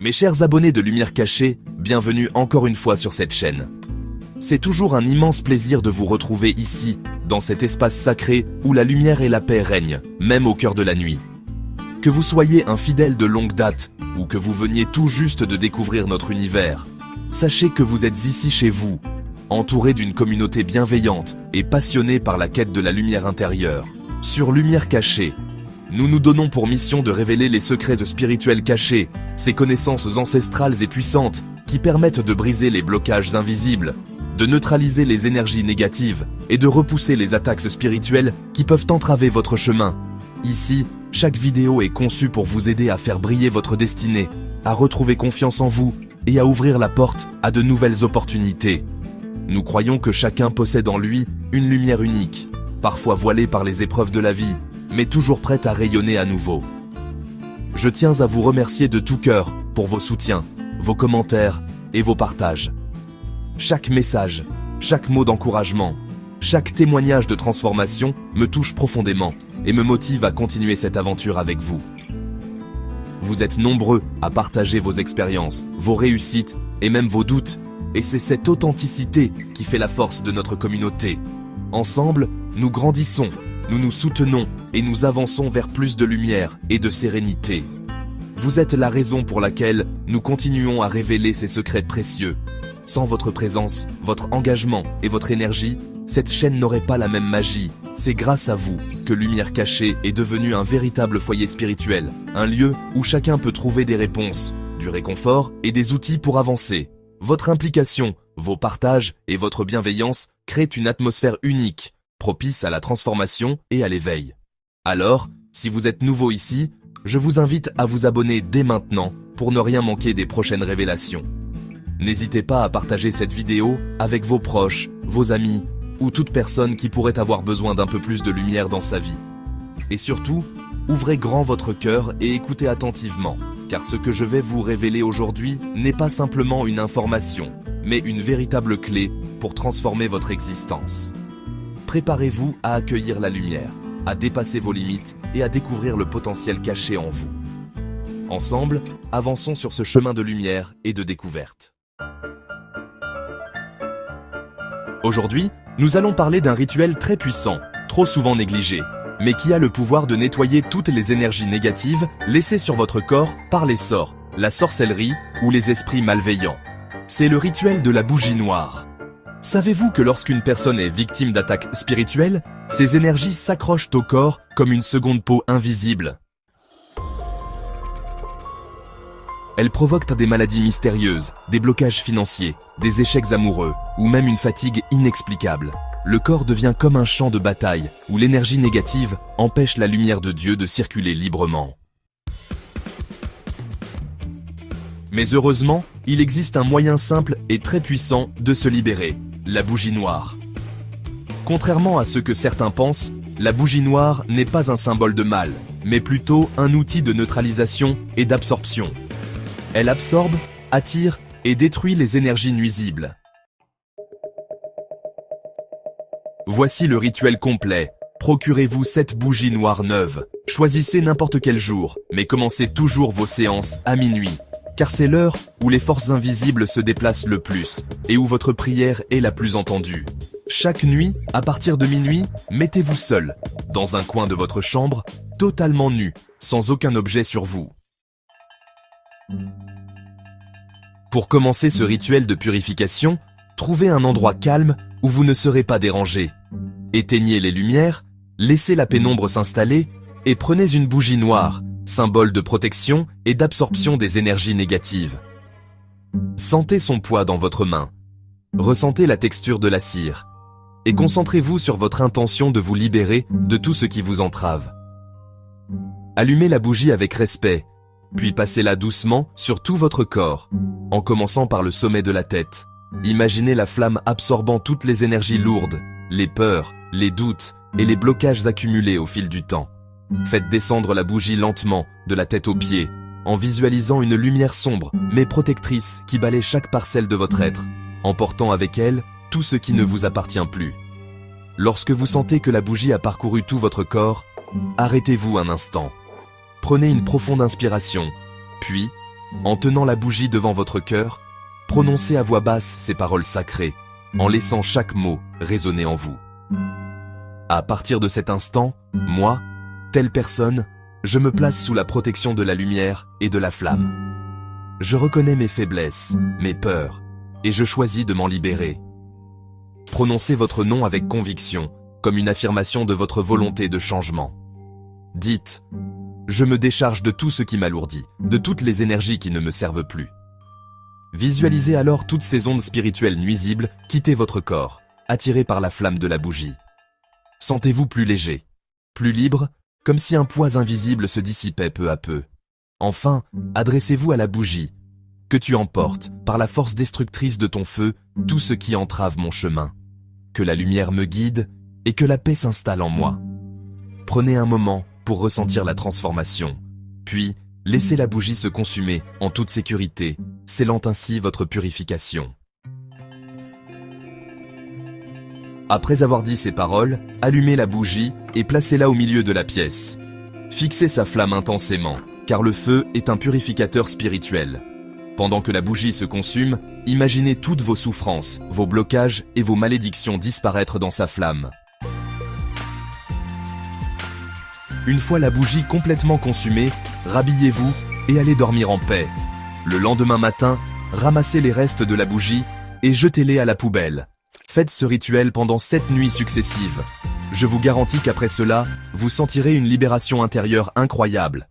Mes chers abonnés de Lumière Cachée, bienvenue encore une fois sur cette chaîne. C'est toujours un immense plaisir de vous retrouver ici, dans cet espace sacré où la lumière et la paix règnent, même au cœur de la nuit. Que vous soyez un fidèle de longue date ou que vous veniez tout juste de découvrir notre univers, sachez que vous êtes ici chez vous, entouré d'une communauté bienveillante et passionnée par la quête de la lumière intérieure. Sur Lumière Cachée, nous nous donnons pour mission de révéler les secrets spirituels cachés, ces connaissances ancestrales et puissantes qui permettent de briser les blocages invisibles, de neutraliser les énergies négatives et de repousser les attaques spirituelles qui peuvent entraver votre chemin. Ici, chaque vidéo est conçue pour vous aider à faire briller votre destinée, à retrouver confiance en vous et à ouvrir la porte à de nouvelles opportunités. Nous croyons que chacun possède en lui une lumière unique, parfois voilée par les épreuves de la vie, mais toujours prête à rayonner à nouveau. Je tiens à vous remercier de tout cœur pour vos soutiens, vos commentaires et vos partages. Chaque message, chaque mot d'encouragement, chaque témoignage de transformation me touche profondément et me motive à continuer cette aventure avec vous. Vous êtes nombreux à partager vos expériences, vos réussites et même vos doutes, et c'est cette authenticité qui fait la force de notre communauté. Ensemble, nous grandissons, nous nous soutenons et nous avançons vers plus de lumière et de sérénité. Vous êtes la raison pour laquelle nous continuons à révéler ces secrets précieux. Sans votre présence, votre engagement et votre énergie, cette chaîne n'aurait pas la même magie. C'est grâce à vous que Lumière Cachée est devenue un véritable foyer spirituel, un lieu où chacun peut trouver des réponses, du réconfort et des outils pour avancer. Votre implication, vos partages et votre bienveillance créent une atmosphère unique, propice à la transformation et à l'éveil. Alors, si vous êtes nouveau ici, je vous invite à vous abonner dès maintenant pour ne rien manquer des prochaines révélations. N'hésitez pas à partager cette vidéo avec vos proches, vos amis ou toute personne qui pourrait avoir besoin d'un peu plus de lumière dans sa vie. Et surtout, ouvrez grand votre cœur et écoutez attentivement, car ce que je vais vous révéler aujourd'hui n'est pas simplement une information, mais une véritable clé pour transformer votre existence. Préparez-vous à accueillir la lumière, à dépasser vos limites et à découvrir le potentiel caché en vous. Ensemble, avançons sur ce chemin de lumière et de découverte. Aujourd'hui, nous allons parler d'un rituel très puissant, trop souvent négligé, mais qui a le pouvoir de nettoyer toutes les énergies négatives laissées sur votre corps par les sorts, la sorcellerie ou les esprits malveillants. C'est le rituel de la bougie noire. Savez-vous que lorsqu'une personne est victime d'attaques spirituelles, ces énergies s'accrochent au corps comme une seconde peau invisible? Elles provoquent des maladies mystérieuses, des blocages financiers, des échecs amoureux ou même une fatigue inexplicable. Le corps devient comme un champ de bataille où l'énergie négative empêche la lumière de Dieu de circuler librement. Mais heureusement, il existe un moyen simple et très puissant de se libérer, la bougie noire. Contrairement à ce que certains pensent, la bougie noire n'est pas un symbole de mal, mais plutôt un outil de neutralisation et d'absorption. Elle absorbe, attire et détruit les énergies nuisibles. Voici le rituel complet. Procurez-vous 7 bougies noires neuves. Choisissez n'importe quel jour, mais commencez toujours vos séances à minuit, car c'est l'heure où les forces invisibles se déplacent le plus et où votre prière est la plus entendue. Chaque nuit, à partir de minuit, mettez-vous seul, dans un coin de votre chambre, totalement nu, sans aucun objet sur vous. Pour commencer ce rituel de purification, trouvez un endroit calme où vous ne serez pas dérangé. Éteignez les lumières, laissez la pénombre s'installer et prenez une bougie noire, symbole de protection et d'absorption des énergies négatives. Sentez son poids dans votre main. Ressentez la texture de la cire. Et concentrez-vous sur votre intention de vous libérer de tout ce qui vous entrave. Allumez la bougie avec respect, puis passez-la doucement sur tout votre corps, en commençant par le sommet de la tête. Imaginez la flamme absorbant toutes les énergies lourdes, les peurs, les doutes et les blocages accumulés au fil du temps. Faites descendre la bougie lentement, de la tête aux pieds, en visualisant une lumière sombre mais protectrice qui balaie chaque parcelle de votre être, emportant avec elle tout ce qui ne vous appartient plus. Lorsque vous sentez que la bougie a parcouru tout votre corps, arrêtez-vous un instant. Prenez une profonde inspiration, puis En tenant la bougie devant votre cœur, prononcez à voix basse ces paroles sacrées, en laissant chaque mot résonner en vous. À partir de cet instant, moi, telle personne, je me place sous la protection de la lumière et de la flamme. Je reconnais mes faiblesses, mes peurs, et je choisis de m'en libérer. Prononcez votre nom avec conviction, comme une affirmation de votre volonté de changement. Dites « Je me décharge de tout ce qui m'alourdit, de toutes les énergies qui ne me servent plus. » Visualisez alors toutes ces ondes spirituelles nuisibles quitter votre corps, attirées par la flamme de la bougie. Sentez-vous plus léger, plus libre, comme si un poids invisible se dissipait peu à peu. Enfin, adressez-vous à la bougie. Que tu emportes, par la force destructrice de ton feu, tout ce qui entrave mon chemin. Que la lumière me guide et que la paix s'installe en moi. Prenez un moment pour ressentir la transformation, puis laissez la bougie se consumer en toute sécurité, scellant ainsi votre purification. Après avoir dit ces paroles, allumez la bougie et placez-la au milieu de la pièce. Fixez sa flamme intensément, car le feu est un purificateur spirituel. Pendant que la bougie se consume, imaginez toutes vos souffrances, vos blocages et vos malédictions disparaître dans sa flamme. Une fois la bougie complètement consumée, rhabillez-vous et allez dormir en paix. Le lendemain matin, ramassez les restes de la bougie et jetez-les à la poubelle. Faites ce rituel pendant 7 nuits successives. Je vous garantis qu'après cela, vous sentirez une libération intérieure incroyable.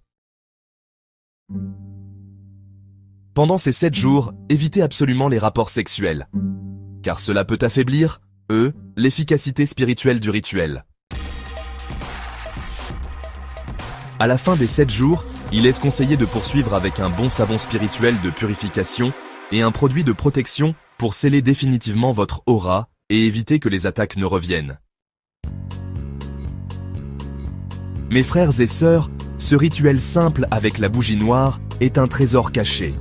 Pendant ces 7 jours, évitez absolument les rapports sexuels, car cela peut affaiblir, l'efficacité spirituelle du rituel. À la fin des 7 jours, il est conseillé de poursuivre avec un bon savon spirituel de purification et un produit de protection pour sceller définitivement votre aura et éviter que les attaques ne reviennent. Mes frères et sœurs, ce rituel simple avec la bougie noire est un trésor caché.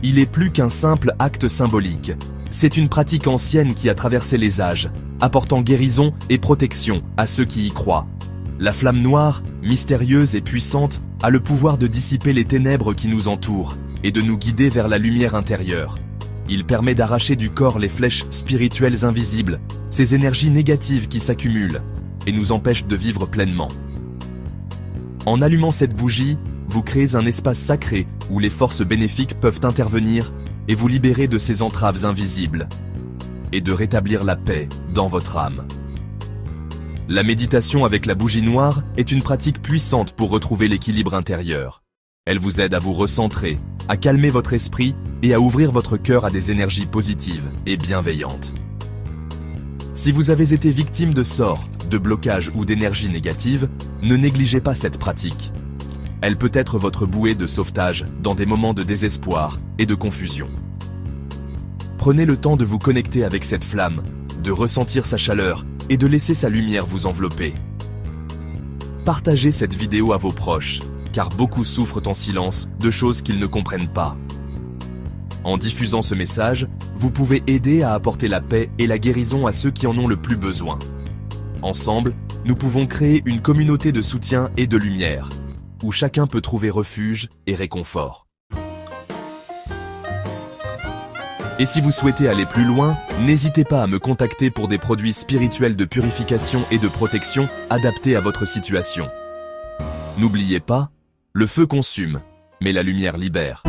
Il est plus qu'un simple acte symbolique. C'est une pratique ancienne qui a traversé les âges, apportant guérison et protection à ceux qui y croient. La flamme noire, mystérieuse et puissante, a le pouvoir de dissiper les ténèbres qui nous entourent et de nous guider vers la lumière intérieure. Il permet d'arracher du corps les flèches spirituelles invisibles, ces énergies négatives qui s'accumulent et nous empêchent de vivre pleinement. En allumant cette bougie, vous créez un espace sacré où les forces bénéfiques peuvent intervenir et vous libérer de ces entraves invisibles et de rétablir la paix dans votre âme. La méditation avec la bougie noire est une pratique puissante pour retrouver l'équilibre intérieur. Elle vous aide à vous recentrer, à calmer votre esprit et à ouvrir votre cœur à des énergies positives et bienveillantes. Si vous avez été victime de sorts, de blocages ou d'énergie négative, ne négligez pas cette pratique. Elle peut être votre bouée de sauvetage dans des moments de désespoir et de confusion. Prenez le temps de vous connecter avec cette flamme, de ressentir sa chaleur et de laisser sa lumière vous envelopper. Partagez cette vidéo à vos proches, car beaucoup souffrent en silence de choses qu'ils ne comprennent pas. En diffusant ce message, vous pouvez aider à apporter la paix et la guérison à ceux qui en ont le plus besoin. Ensemble, nous pouvons créer une communauté de soutien et de lumière, où chacun peut trouver refuge et réconfort. Et si vous souhaitez aller plus loin, n'hésitez pas à me contacter pour des produits spirituels de purification et de protection adaptés à votre situation. N'oubliez pas, le feu consume, mais la lumière libère.